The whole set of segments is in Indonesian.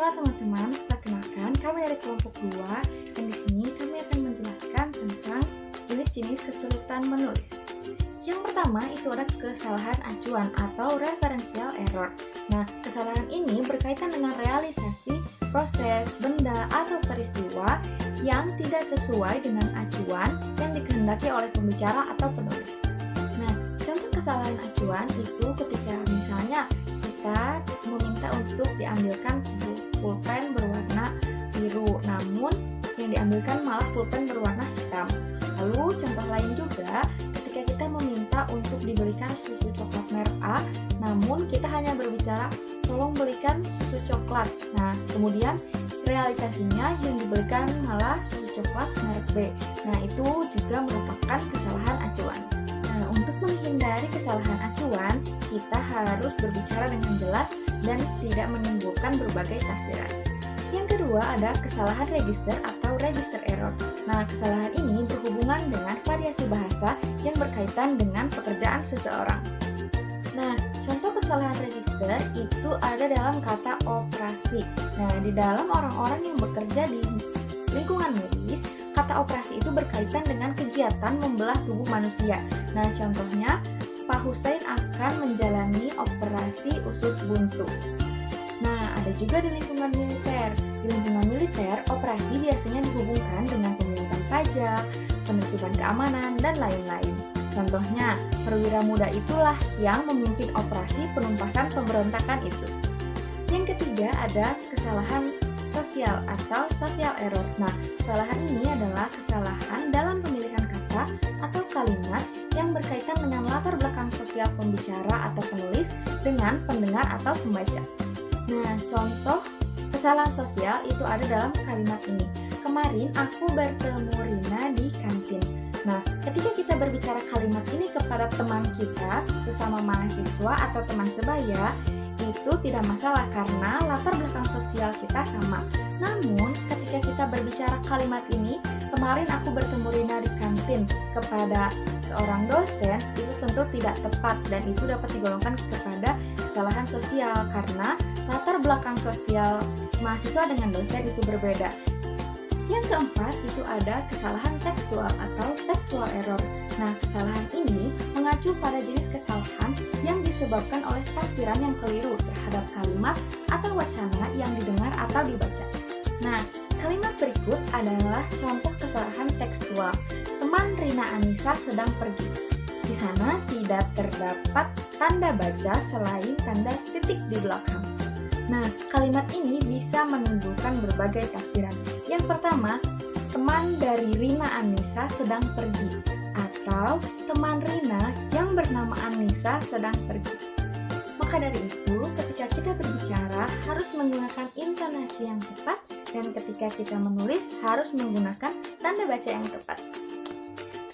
Halo teman-teman, perkenalkan kami dari kelompok 2 dan di sini kami akan menjelaskan tentang jenis-jenis kesulitan menulis. Yang pertama itu ada kesalahan acuan atau referential error. Nah, kesalahan ini berkaitan dengan realisasi proses, benda, atau peristiwa yang tidak sesuai dengan acuan yang dikehendaki oleh pembicara atau penulis. Nah, contoh kesalahan acuan itu ketika misalnya kita meminta untuk diambilkan pulpen berwarna biru, namun yang diambilkan malah pulpen berwarna hitam. Lalu contoh lain juga ketika kita meminta untuk dibelikan susu coklat merek A, namun kita hanya berbicara tolong belikan susu coklat. Nah, kemudian realisasinya yang dibelikan malah susu coklat merek B. Nah, itu juga merupakan kesalahan acuan. Nah, untuk menghindari kesalahan acuan, kita harus berbicara dengan jelas dan tidak menimbulkan berbagai tafsiran. Yang kedua ada kesalahan register atau register error. Nah, kesalahan ini berhubungan dengan variasi bahasa yang berkaitan dengan pekerjaan seseorang. Nah, contoh kesalahan register itu ada dalam kata operasi. Nah, di dalam orang-orang yang bekerja di lingkungan medis, kata operasi itu berkaitan dengan kegiatan membelah tubuh manusia. Nah, contohnya, Pak Hussein akan menjalani operasi usus buntu. Nah, ada juga di lingkungan militer. Di lingkungan militer, operasi biasanya dihubungkan dengan pemungutan pajak, penertiban keamanan, dan lain-lain. Contohnya, perwira muda itulah yang memimpin operasi penumpasan pemberontakan itu. Yang ketiga ada kesalahan sosial atau social error. Nah, kesalahan ini adalah kesalahan dalam pemilihan kata atau kalimat yang berkaitan dengan latar belakang sosial pembicara atau penulis dengan pendengar atau pembaca. Nah, contoh kesalahan sosial itu ada dalam kalimat ini. Kemarin aku bertemu Rina di kantin. Nah, ketika kita berbicara kalimat ini kepada teman kita, sesama mahasiswa atau teman sebaya, itu tidak masalah karena latar belakang sosial kita sama. Namun, ketika kita berbicara kalimat ini, kemarin aku bertemu Rina di kantin kepada seorang dosen, itu tentu tidak tepat dan itu dapat digolongkan kepada kesalahan sosial karena latar belakang sosial mahasiswa dengan dosen itu berbeda. Yang keempat itu ada kesalahan tekstual atau textual error. Nah, kesalahan ini mengacu pada jenis kesalahan yang disebabkan oleh tafsiran yang keliru terhadap kalimat atau wacana yang didengar atau dibaca. Nah, kalimat berikut adalah contoh kesalahan tekstual. Teman Rina Anissa sedang pergi. Di sana tidak terdapat tanda baca selain tanda titik di belakang. Nah, kalimat ini bisa menimbulkan berbagai tafsiran. Yang pertama, teman dari Rina Anissa sedang pergi, atau teman Rina yang bernama Anissa sedang pergi. Maka dari itu, ketika kita berbicara harus menggunakan intonasi yang tepat, dan ketika kita menulis harus menggunakan tanda baca yang tepat.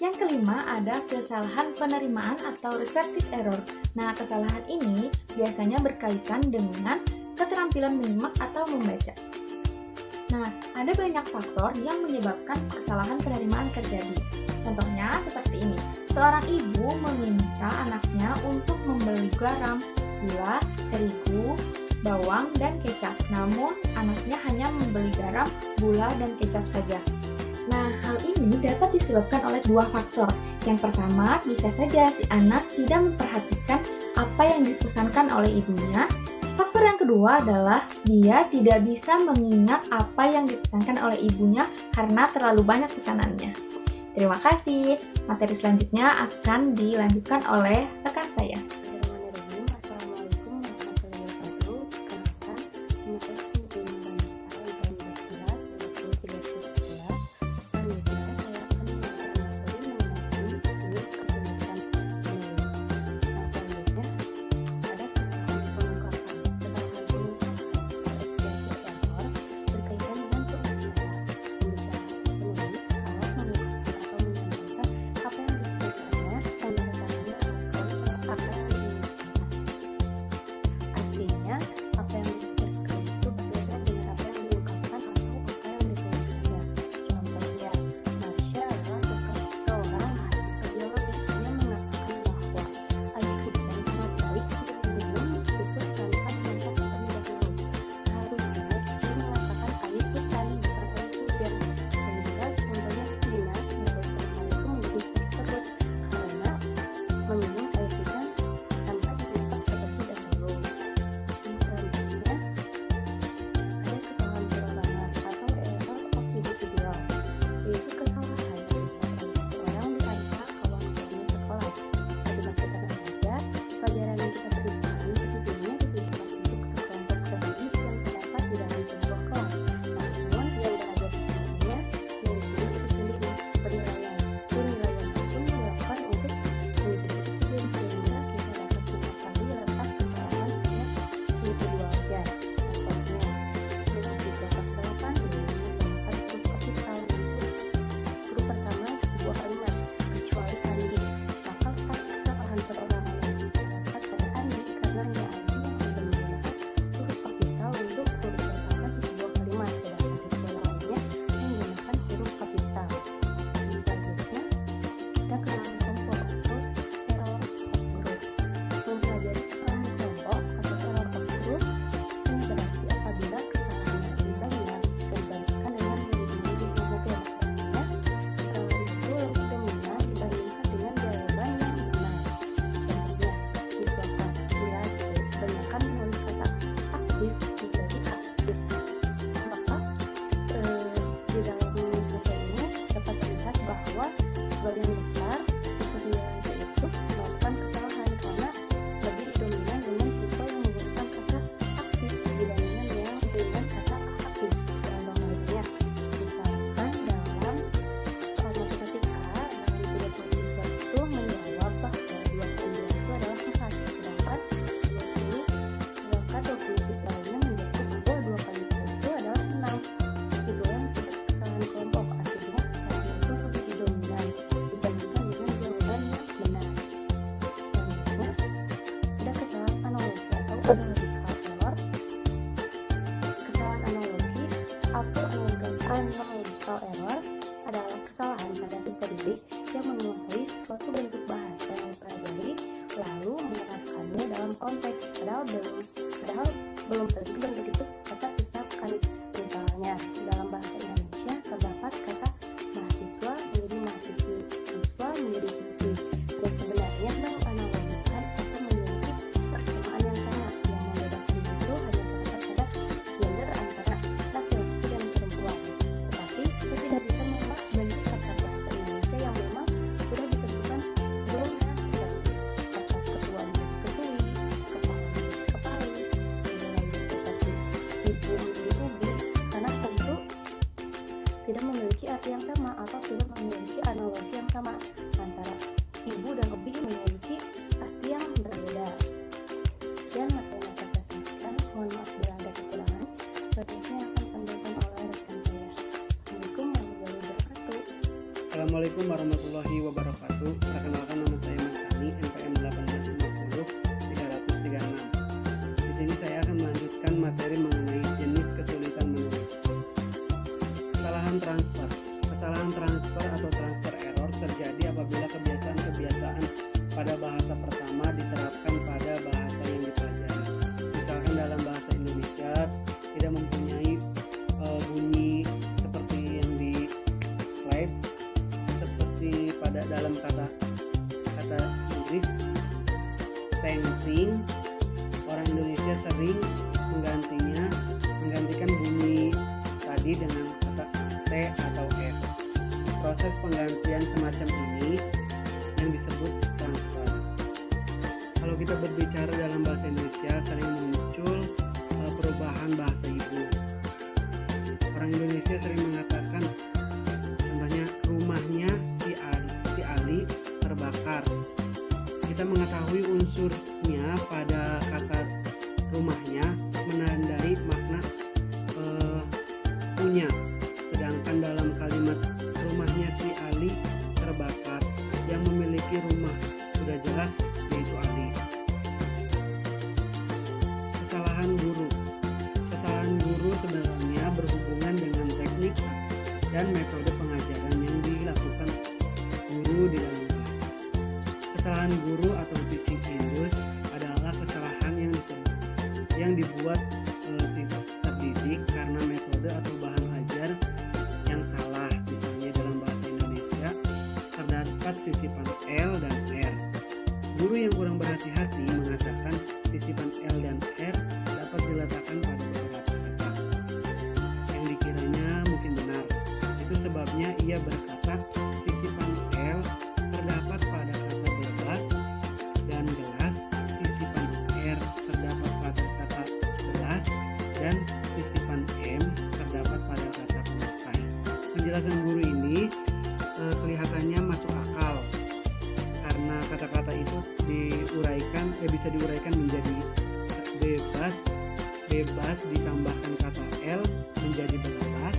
Yang kelima ada kesalahan penerimaan atau receptive error. Nah, kesalahan ini biasanya berkaitan dengan keterampilan menyimak atau membaca. Nah, ada banyak faktor yang menyebabkan kesalahan penerimaan terjadi. Contohnya seperti ini. Seorang ibu meminta anaknya untuk membeli garam, gula, terigu, bawang, dan kecap. Namun, anaknya hanya membeli garam, gula, dan kecap saja. Nah, hal ini dapat disebabkan oleh dua faktor. Yang pertama, bisa saja si anak tidak memperhatikan apa yang dipesankan oleh ibunya. Faktor yang kedua adalah dia tidak bisa mengingat apa yang dipesankan oleh ibunya karena terlalu banyak pesanannya. Terima kasih. Materi selanjutnya akan dilanjutkan oleh rekan saya. analogical error. Kesalahan analogi atau analogical error adalah kesalahan pada si pendidik yang menguasai suatu bentuk bahasa yang dipelajari lalu menerapkannya dalam konteks padahal belum tentu bentuk itu dapat diterapkan. Misalnya dalam bahasa Indonesia terdapat kata mahasiswa menjadi mahasiswi, siswa menjadi siswi, dan sebenarnya menganalogikan atau memiliki persamaan yang sama. Yang membedakan itu hanya terdapat pada gender antara laki-laki dan perempuan. Tetapi kita tidak bisa menolak bentuk kata bahasa Indonesia yang memang sudah ditentukan sebelumnya, seperti kata ketua menjadi ketui, kepala menjadi kepali, kemudian seperti ibu menjadi ubi, karena tentu tidak memiliki arti yang sama atau tidak memiliki analogi yang sama. Antara ibu dan ubi memiliki arti yang berbeda. Sekian materi yang saya sampaikan. Mohon maaf bila ada kekurangan. Selanjutnya akan disampaikan oleh rekan saya. Assalamualaikum warahmatullahi wabarakatuh. Assalamualaikum warahmatullahi wabarakatuh. Perkenalkan, nama saya Mantani, NPM 1850 306. Di sini saya akan melanjutkan materi mengenai jenis kesulitan menulis. Kesalahan transfer atau transfer error terjadi apabila kebiasaan-kebiasaan pada bahasa pertama diterapkan pada bahasa yang dipelajari. Misalkan dalam bahasa Indonesia tidak mempunyai bunyi seperti yang di slide, seperti pada dalam kata Inggris thanking, orang Indonesia sering menggantikan bunyi tadi dengan kata T atau F. Proses penggantian semacam ini yang disebut transfer. Kalau kita berbicara dalam bahasa Indonesia sering muncul perubahan bahasa ibu. Orang Indonesia sering mengatakan, contohnya rumahnya si Ali terbakar. Kita mengetahui unsurnya pada kata rumahnya menandai makna punya. Sedangkan dalam kalimat rumahnya si Ali terbakar, yang memiliki rumah sudah jelas yaitu Ali. Kesalahan guru sebenarnya berhubungan dengan teknik dan metode pengajaran yang dilakukan guru di dalam kelas. Kesalahan guru atau disinus adalah kesalahan yang dibuat terdidik karena metode atau bahan ajar yang salah. Misalnya dalam bahasa Indonesia terdapat sisipan L dan R. Guru yang kurang berhati-hati mengatakan sisipan L dan R dapat diletakkan pada beberapa kata yang dikiranya mungkin benar. Itu sebabnya ia berkata sisipan L terdapat pada kata bebas dan gelas, sisipan R terdapat pada kata gelas, dan sisipan M terdapat pada kata pemakai. Penjelasan guru ini kelihatannya masuk akal karena kata-kata itu bisa diuraikan menjadi bebas ditambahkan kata L menjadi beras,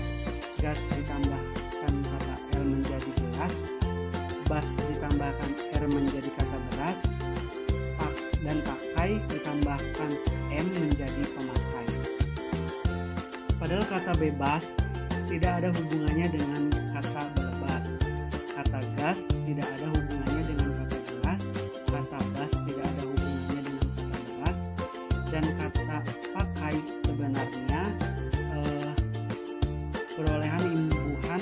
gas ditambahkan kata L menjadi gelas, bas ditambahkan R menjadi kata beras, dan pakai ditambahkan M menjadi pemakai. Padahal kata bebas tidak ada hubungannya dengan kata bebas, kata gas tidak ada hubungannya dengan kata gelas, kata bas tidak ada hubungannya dengan kata beras, dan kata pakai sebenarnya perolehan imbuhan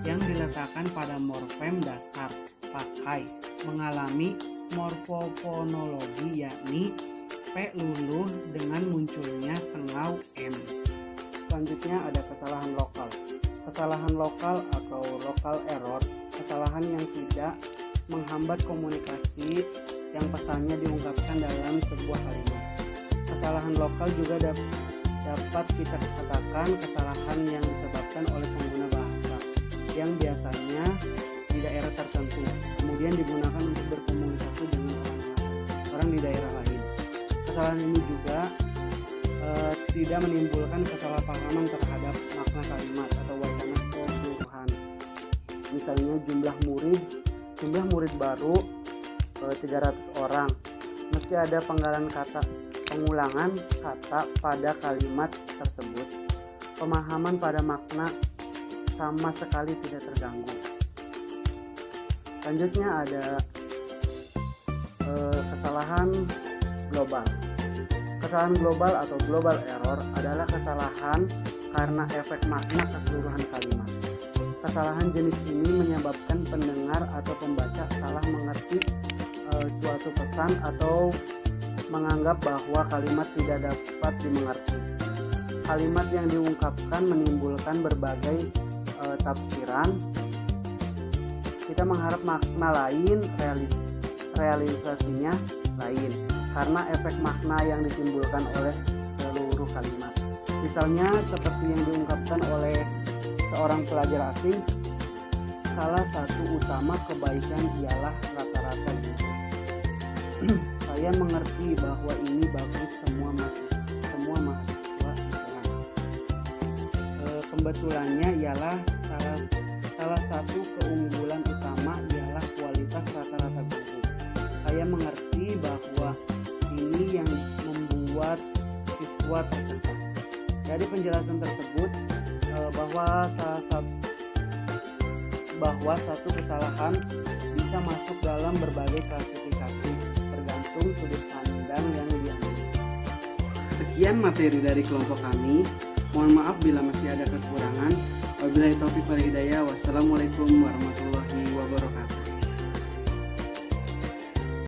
yang diletakkan pada morfem dasar pakai mengalami morfofonologi, yakni P luluh dengan munculnya sengau M. Selanjutnya ada kesalahan lokal. Kesalahan lokal atau local error, kesalahan yang tidak menghambat komunikasi yang pesannya diungkapkan dalam sebuah kalimat. Kesalahan lokal juga dapat kita katakan kesalahan yang disebabkan oleh pengguna bahasa yang biasanya di daerah tertentu kemudian digunakan untuk berkomunikasi dengan orang di daerah lain. Kesalahan ini juga tidak menimbulkan kesalahpahaman terhadap makna kalimat atau wacana keseluruhan. Misalnya jumlah murid baru 300 orang, meski ada penggalan kata, pengulangan kata pada kalimat tersebut, pemahaman pada makna sama sekali tidak terganggu. Selanjutnya ada kesalahan global. Kesalahan global atau global error adalah kesalahan karena efek makna keseluruhan kalimat. Kesalahan jenis ini menyebabkan pendengar atau pembaca salah mengerti suatu pesan atau menganggap bahwa kalimat tidak dapat dimengerti. Kalimat yang diungkapkan menimbulkan berbagai tafsiran. Kita mengharap makna lain, realisasinya lain, karena efek makna yang ditimbulkan oleh seluruh kalimat. Misalnya seperti yang diungkapkan oleh seorang pelajar asing, salah satu utama kebaikan ialah rata-rata guru. Saya mengerti bahwa ini bagus semua mahasiswa Islam. Kebetulannya ialah salah satu keunggulan utama ialah kualitas rata-rata guru. Saya mengerti bahwa ini yang membuat siswa terkesan. Dari penjelasan tersebut bahwa satu kesalahan bisa masuk dalam berbagai klasifikasi tergantung sudut pandang yang diambil. Sekian materi dari kelompok kami. Mohon maaf bila masih ada kekurangan. Wabillahi taufiq wal hidayah. Wassalamualaikum warahmatullahi